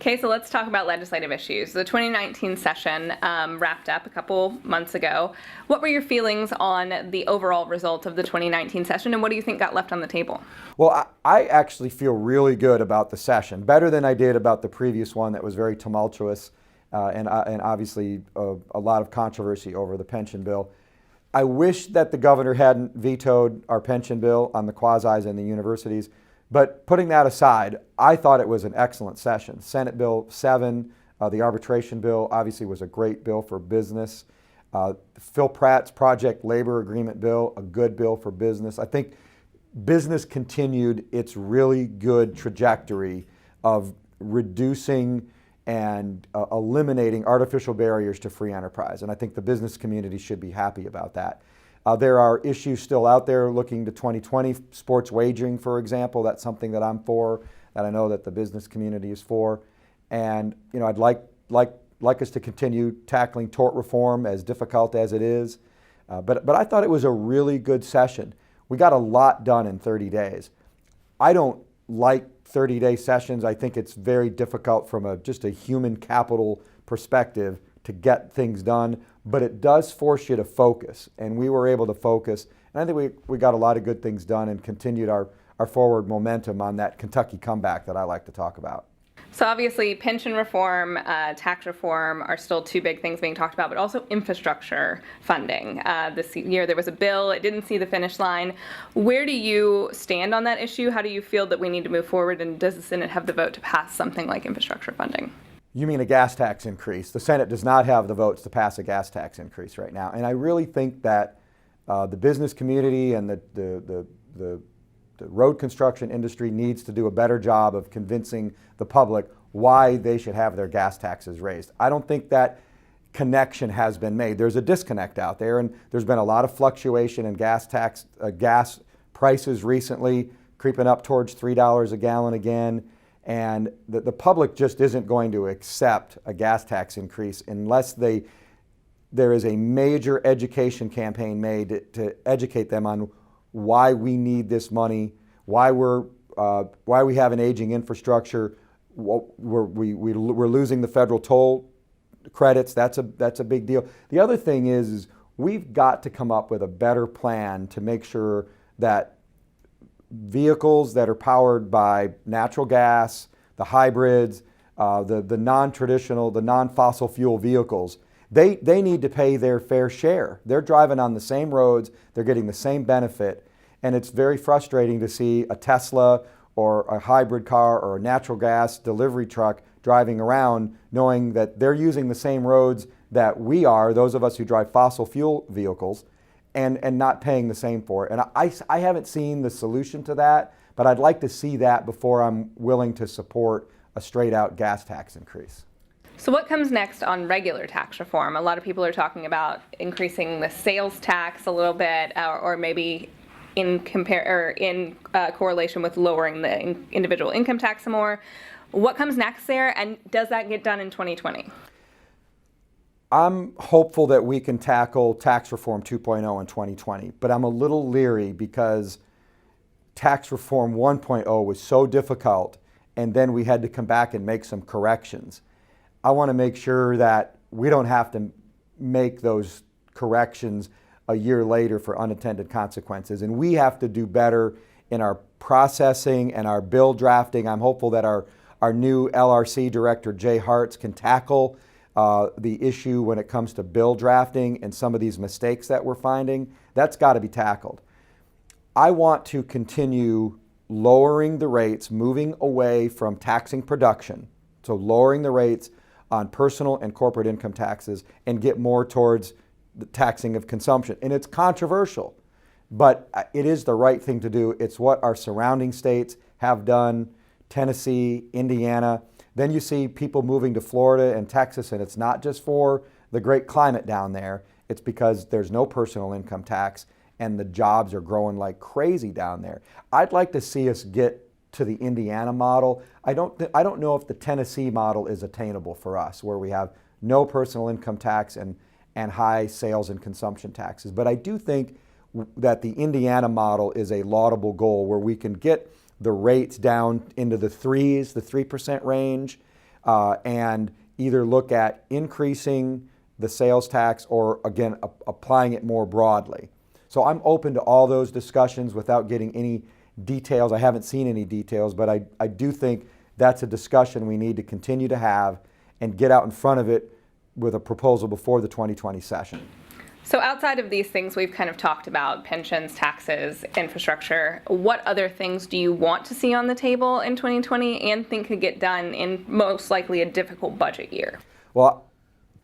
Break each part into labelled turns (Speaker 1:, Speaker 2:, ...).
Speaker 1: Okay, so let's talk about legislative issues. The 2019 session wrapped up a couple months ago. What were your feelings on the overall result of the 2019 session, and what do you think got left on the table?
Speaker 2: Well, I actually feel really good about the session, better than I did about the previous one that was very tumultuous and obviously a lot of controversy over the pension bill. I wish that the governor hadn't vetoed our pension bill on the quasis and the universities. But putting that aside, I thought it was an excellent session. Senate Bill 7, the arbitration bill, obviously was a great bill for business. Phil Pratt's project labor agreement bill, a good bill for business. I think business continued its really good trajectory of reducing and eliminating artificial barriers to free enterprise. And I think the business community should be happy about that. There are issues still out there looking to 2020, sports wagering, for example. That's something that I'm for, that I know that the business community is for. And I'd like us to continue tackling tort reform, as difficult as it is. But I thought it was a really good session. We got a lot done in 30 days. I don't like 30-day sessions. I think it's very difficult from just a human capital perspective to get things done, but it does force you to focus, and we were able to focus, and I think we got a lot of good things done and continued our forward momentum on that Kentucky comeback that I like to talk about.
Speaker 1: So obviously pension reform, tax reform are still two big things being talked about, but also infrastructure funding. This year there was a bill, it didn't see the finish line. Where do you stand on that issue? How do you feel that we need to move forward, and does the Senate have the vote to pass something like infrastructure funding?
Speaker 2: You mean a gas tax increase? The Senate does not have the votes to pass a gas tax increase right now. And I really think that the business community and the road construction industry needs to do a better job of convincing the public why they should have their gas taxes raised. I don't think that connection has been made. There's a disconnect out there, and there's been a lot of fluctuation in gas prices recently, creeping up towards $3 a gallon again. And the public just isn't going to accept a gas tax increase unless there is a major education campaign made to educate them on why we need this money, why we have an aging infrastructure, we're losing the federal toll credits. That's a big deal. The other thing is we've got to come up with a better plan to make sure that vehicles that are powered by natural gas, the hybrids, the non-traditional, the non-fossil fuel vehicles, they need to pay their fair share. They're driving on the same roads, they're getting the same benefit, and it's very frustrating to see a Tesla or a hybrid car or a natural gas delivery truck driving around knowing that they're using the same roads that we are, those of us who drive fossil fuel vehicles, and not paying the same for it. And I haven't seen the solution to that, but I'd like to see that before I'm willing to support a straight out gas tax increase.
Speaker 1: So what comes next on regular tax reform? A lot of people are talking about increasing the sales tax a little bit, or maybe in correlation with lowering the individual income tax some more. What comes next there, and does that get done in 2020?
Speaker 2: I'm hopeful that we can tackle tax reform 2.0 in 2020, but I'm a little leery because tax reform 1.0 was so difficult, and then we had to come back and make some corrections. I want to make sure that we don't have to make those corrections a year later for unintended consequences, and we have to do better in our processing and our bill drafting. I'm hopeful that our new LRC director, Jay Hartz, can tackle the issue when it comes to bill drafting and some of these mistakes that we're finding. That's got to be tackled. I want to continue lowering the rates, moving away from taxing production, so lowering the rates on personal and corporate income taxes and get more towards the taxing of consumption. And it's controversial, but it is the right thing to do. It's what our surrounding states have done, Tennessee, Indiana. Then you see people moving to Florida and Texas, and it's not just for the great climate down there. It's because there's no personal income tax and the jobs are growing like crazy down there. I'd like to see us get to the Indiana model. I don't know if the Tennessee model is attainable for us, where we have no personal income tax and high sales and consumption taxes. But I do think that the Indiana model is a laudable goal where we can get the rates down into the 3% range, and either look at increasing the sales tax or, again, applying it more broadly. So I'm open to all those discussions without getting any details. I haven't seen any details, but I do think that's a discussion we need to continue to have and get out in front of it with a proposal before the 2020 session.
Speaker 1: So outside of these things we've kind of talked about, pensions, taxes, infrastructure, what other things do you want to see on the table in 2020 and think could get done in most likely a difficult budget year?
Speaker 2: Well,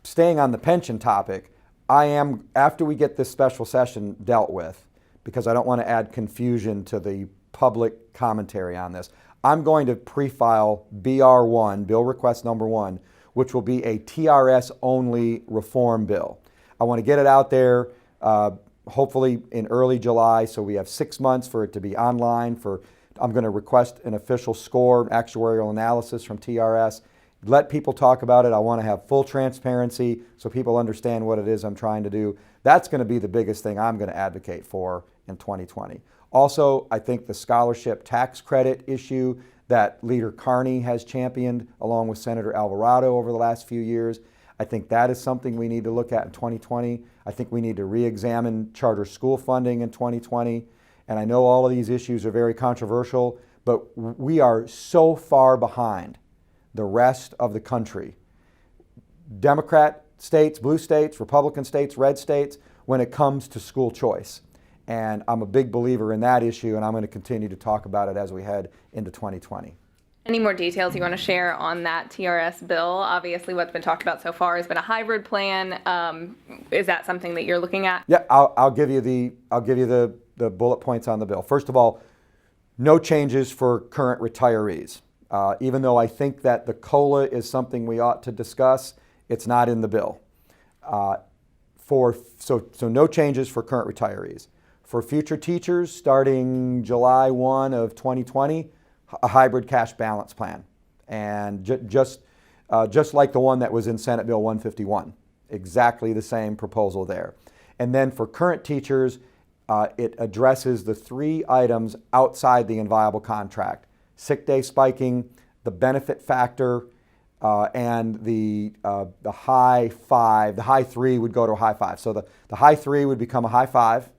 Speaker 2: staying on the pension topic, I am, after we get this special session dealt with, because I don't want to add confusion to the public commentary on this, I'm going to pre-file BR1, Bill Request Number 1, which will be a TRS-only reform bill. I want to get it out there hopefully in early July, so we have 6 months for it to be online. I'm going to request an official score, actuarial analysis from TRS. Let people talk about it. I want to have full transparency so people understand what it is I'm trying to do. That's going to be the biggest thing I'm going to advocate for in 2020. Also, I think the scholarship tax credit issue that Leader Carney has championed along with Senator Alvarado over the last few years, I think that is something we need to look at in 2020. I think we need to re-examine charter school funding in 2020. And I know all of these issues are very controversial, but we are so far behind the rest of the country. Democrat states, blue states, Republican states, red states, when it comes to school choice. And I'm a big believer in that issue, and I'm going to continue to talk about it as we head into 2020.
Speaker 1: Any more details you want to share on that TRS bill? Obviously, what's been talked about so far has been a hybrid plan. Is that something that you're looking at?
Speaker 2: Yeah, I'll give you the bullet points on the bill. First of all, no changes for current retirees. Even though I think that the COLA is something we ought to discuss, it's not in the bill. So no changes for current retirees. For future teachers, starting July 1 of 2020, a hybrid cash balance plan. And just like the one that was in Senate Bill 151, exactly the same proposal there. And then for current teachers, it addresses the 3 items outside the inviolable contract: sick day spiking, the benefit factor, and the high 5. The high 3 would go to a high 5. So the high 3 would become a high 5.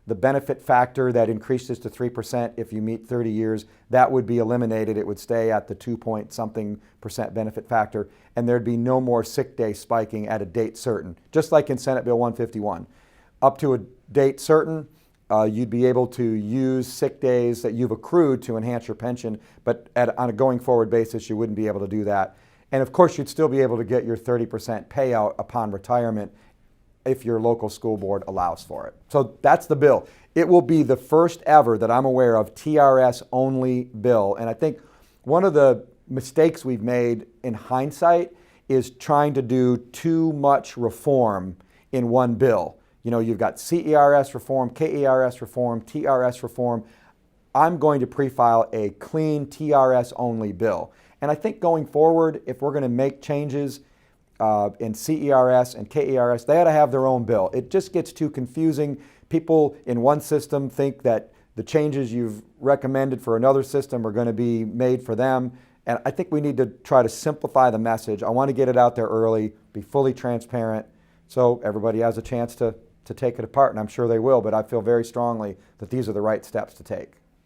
Speaker 2: The benefit factor that increases to 3% if you meet 30 years, that would be eliminated. It would stay at the 2-point-something% benefit factor, and there'd be no more sick day spiking at a date certain, just like in Senate Bill 151. Up to a date certain, you'd be able to use sick days that you've accrued to enhance your pension, but on a going forward basis, you wouldn't be able to do that. And of course, you'd still be able to get your 30% payout upon retirement if your local school board allows for it. So that's the bill. It will be the first ever that I'm aware of TRS-only bill. And I think one of the mistakes we've made in hindsight is trying to do too much reform in one bill. You know, you've got CERS reform, KERS reform, TRS reform. I'm going to pre-file a clean TRS-only bill. And I think going forward, if we're going to make changes in CERS and KERS, they ought to have their own bill. It just gets too confusing. People in one system think that the changes you've recommended for another system are going to be made for them. And I think we need to try to simplify the message. I want to get it out there early, be fully transparent, so everybody has a chance to take it apart, and I'm sure they will, but I feel very strongly that these are the right steps to take.